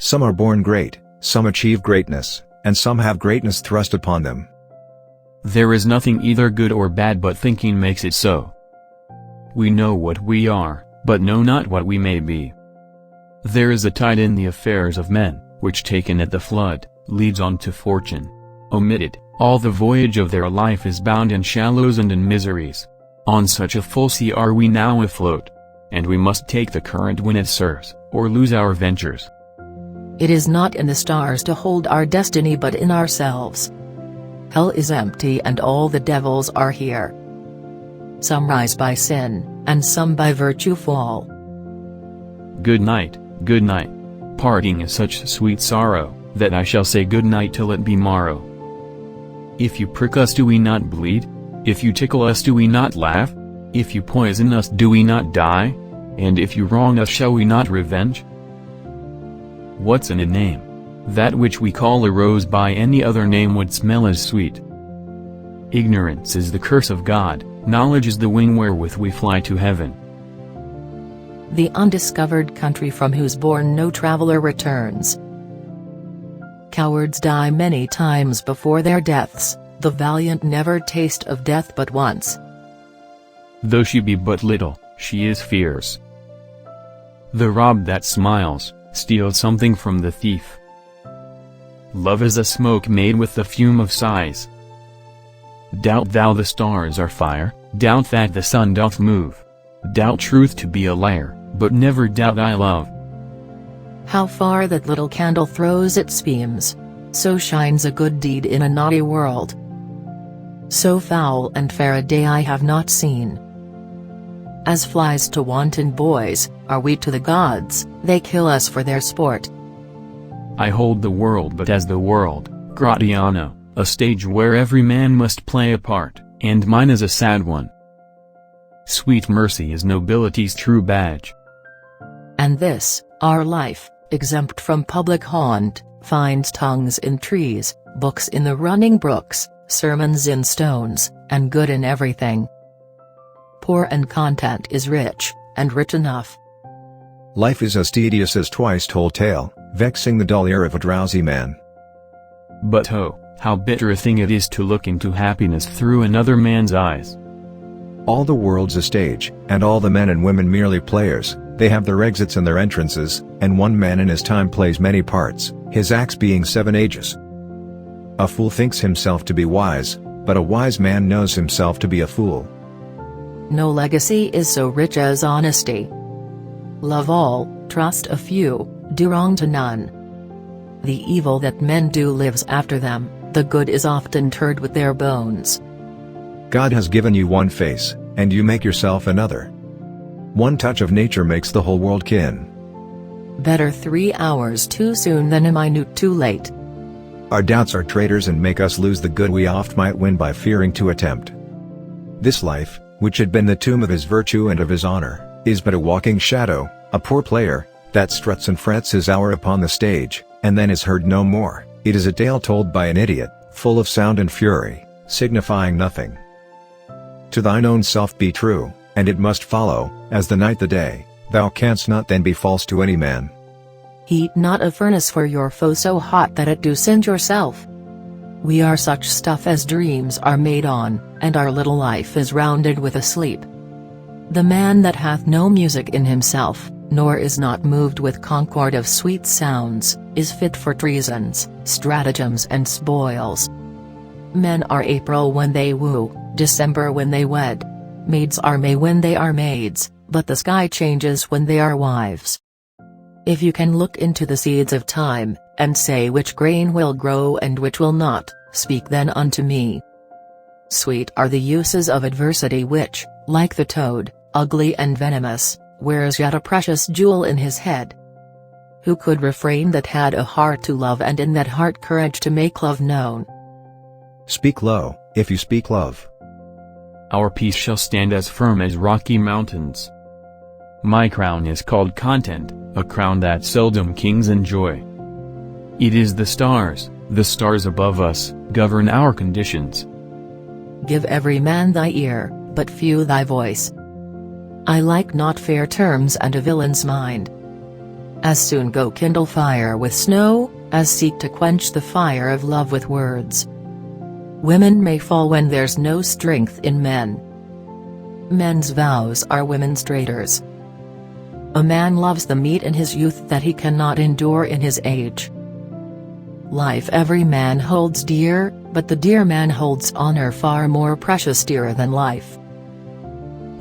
Some are born great, some achieve greatness, and some have greatness thrust upon them. There is nothing either good or bad, but thinking makes it so. We know what we are, but know not what we may be. There is a tide in the affairs of men, which taken at the flood, leads on to fortune. Omitted, all the voyage of their life is bound in shallows and in miseries. On such a full sea are we now afloat. And we must take the current when it serves, or lose our ventures. It is not in the stars to hold our destiny but in ourselves. Hell is empty and all the devils are here. Some rise by sin, and some by virtue fall. Good night, good night. Parting is such sweet sorrow, that I shall say good night till it be morrow. If you prick us, do we not bleed? If you tickle us, do we not laugh? If you poison us, do we not die? And if you wrong us, shall we not revenge? What's in a name? That which we call a rose by any other name would smell as sweet. Ignorance is the curse of God, knowledge is the wing wherewith we fly to heaven. The undiscovered country from whose bourne no traveler returns. Cowards die many times before their deaths, the valiant never taste of death but once. Though she be but little, she is fierce. The rob that smiles, steals something from the thief. Love is a smoke made with the fume of sighs. Doubt thou the stars are fire, doubt that the sun doth move. Doubt truth to be a liar, but never doubt I love. How far that little candle throws its beams, so shines a good deed in a naughty world. So foul and fair a day I have not seen. As flies to wanton boys, are we to the gods, they kill us for their sport. I hold the world but as the world, Gratiano, a stage where every man must play a part, and mine is a sad one. Sweet mercy is nobility's true badge. And this, our life, exempt from public haunt, finds tongues in trees, books in the running brooks, sermons in stones, and good in everything. Poor and content is rich, and rich enough. Life is as tedious as twice told tale, vexing the dull ear of a drowsy man. But oh, how bitter a thing it is to look into happiness through another man's eyes. All the world's a stage, and all the men and women merely players. They have their exits and their entrances, and one man in his time plays many parts, his acts being 7 ages. A fool thinks himself to be wise, but a wise man knows himself to be a fool. No legacy is so rich as honesty. Love all, trust a few, do wrong to none. The evil that men do lives after them, the good is often interred with their bones. God has given you one face, and you make yourself another. One touch of nature makes the whole world kin. Better 3 hours too soon than a minute too late. Our doubts are traitors and make us lose the good we oft might win by fearing to attempt. This life, which had been the tomb of his virtue and of his honor, is but a walking shadow, a poor player, that struts and frets his hour upon the stage, and then is heard no more. It is a tale told by an idiot, full of sound and fury, signifying nothing. To thine own self be true, and it must follow, as the night the day, thou canst not then be false to any man. Heat not a furnace for your foe so hot that it do singe yourself. We are such stuff as dreams are made on, and our little life is rounded with a sleep. The man that hath no music in himself, nor is not moved with concord of sweet sounds, is fit for treasons, stratagems and spoils. Men are April when they woo, December when they wed. Maids are May when they are maids, but the sky changes when they are wives. If you can look into the seeds of time, and say which grain will grow and which will not, speak then unto me. Sweet are the uses of adversity which, like the toad, ugly and venomous, wears yet a precious jewel in his head. Who could refrain that had a heart to love and in that heart courage to make love known? Speak low, if you speak love. Our peace shall stand as firm as rocky mountains. My crown is called content, a crown that seldom kings enjoy. It is the stars above us, govern our conditions. Give every man thy ear, but few thy voice. I like not fair terms and a villain's mind. as soon go kindle fire with snow, as seek to quench the fire of love with words. Women may fall when there's no strength in men. Men's vows are women's traitors. A man loves the meat in his youth that he cannot endure in his age. Life every man holds dear, but the dear man holds honor far more precious dearer than life.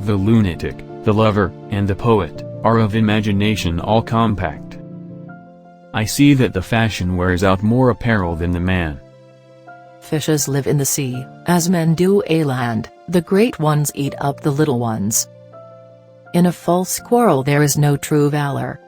The lunatic, the lover, and the poet, are of imagination all compact. I see that the fashion wears out more apparel than the man. Fishes live in the sea, as men do a land, the great ones eat up the little ones. In a false quarrel there is no true valor.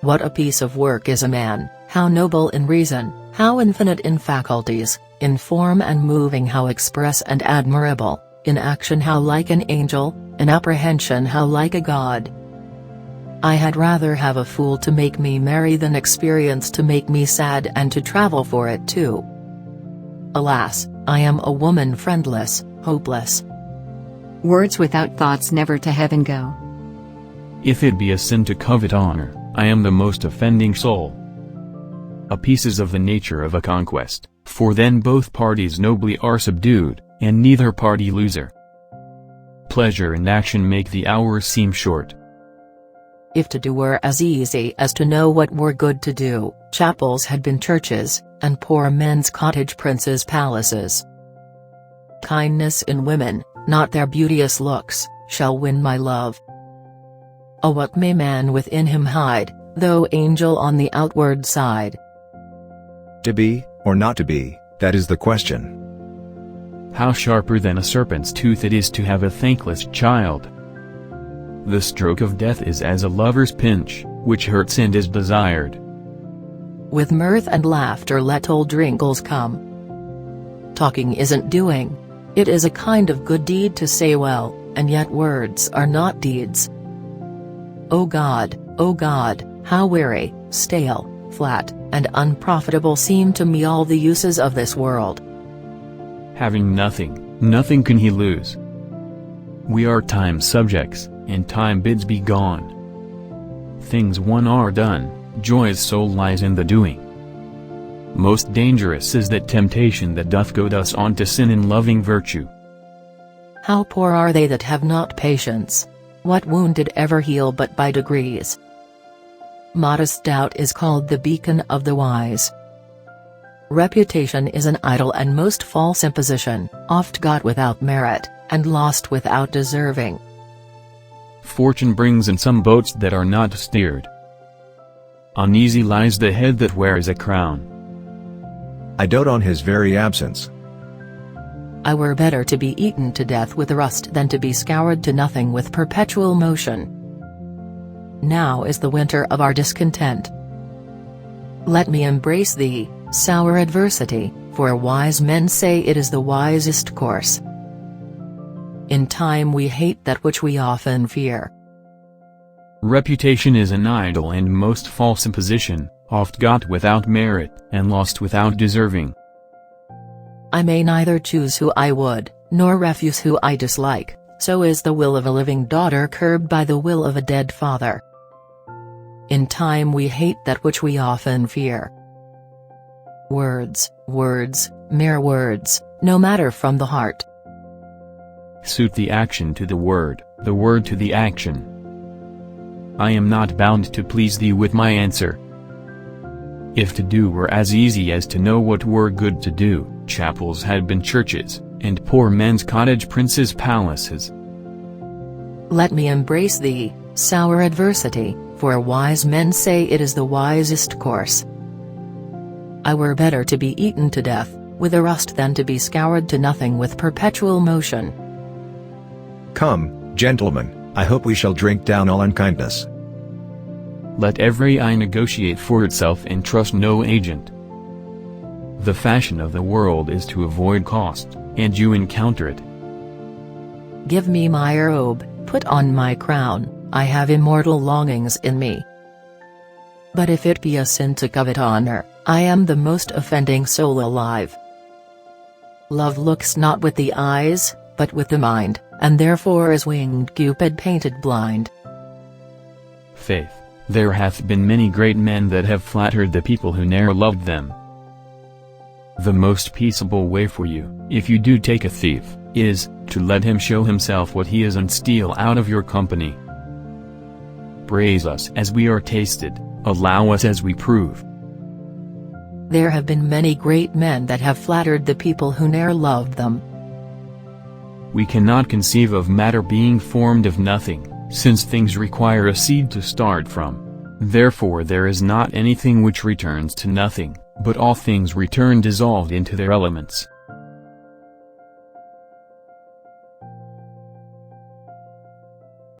What a piece of work is a man, how noble in reason, how infinite in faculties, in form and moving how express and admirable, in action how like an angel, in apprehension how like a god. I had rather have a fool to make me merry than experience to make me sad and to travel for it too. Alas, I am a woman friendless, hopeless. Words without thoughts never to heaven go. If it be a sin to covet honor, I am the most offending soul. A piece is of the nature of a conquest, for then both parties nobly are subdued, and neither party loser. Pleasure and action make the hours seem short. If to do were as easy as to know what were good to do, chapels had been churches, and poor men's cottage princes' palaces. Kindness in women, not their beauteous looks, shall win my love. Oh, what may man within him hide, though angel on the outward side? To be, or not to be, that is the question. How sharper than a serpent's tooth it is to have a thankless child. The stroke of death is as a lover's pinch, which hurts and is desired. With mirth and laughter let old wrinkles come. Talking isn't doing. It is a kind of good deed to say well, and yet words are not deeds. O God, how weary, stale, flat, and unprofitable seem to me all the uses of this world. Having nothing, nothing can he lose. We are time's subjects, and time bids be gone. Things one are done, joy's soul lies in the doing. Most dangerous is that temptation that doth goad us on to sin in loving virtue. How poor are they that have not patience! What wound did ever heal but by degrees? Modest doubt is called the beacon of the wise. Reputation is an idle and most false imposition, oft got without merit, and lost without deserving. Fortune brings in some boats that are not steered. Uneasy lies the head that wears a crown. I dote on his very absence. I were better to be eaten to death with rust than to be scoured to nothing with perpetual motion. Now is the winter of our discontent. Let me embrace thee, sour adversity, for wise men say it is the wisest course. In time we hate that which we often fear. Reputation is an idle and most false imposition, oft got without merit, and lost without deserving. I may neither choose who I would, nor refuse who I dislike, so is the will of a living daughter curbed by the will of a dead father. In time we hate that which we often fear. Words, mere words, no matter from the heart. Suit the action to the word to the action. I am not bound to please thee with my answer. If to do were as easy as to know what were good to do, chapels had been churches, and poor men's cottage princes' palaces. Let me embrace thee, sour adversity, for wise men say it is the wisest course. I were better to be eaten to death, with a rust than to be scoured to nothing with perpetual motion. Come, gentlemen, I hope we shall drink down all unkindness. Let every eye negotiate for itself and trust no agent. The fashion of the world is to avoid cost, and you encounter it. Give me my robe, put on my crown, I have immortal longings in me. But if it be a sin to covet honor, I am the most offending soul alive. Love looks not with the eyes, but with the mind, and therefore is winged Cupid painted blind. Faith, There hath been many great men that have flattered the people who ne'er loved them. The most peaceable way for you, if you do take a thief, is, to let him show himself what he is and steal out of your company. Praise us as we are tasted, allow us as we prove. There have been many great men that have flattered the people who ne'er loved them. We cannot conceive of matter being formed of nothing, since things require a seed to start from. Therefore there is not anything which returns to nothing, but all things return dissolved into their elements.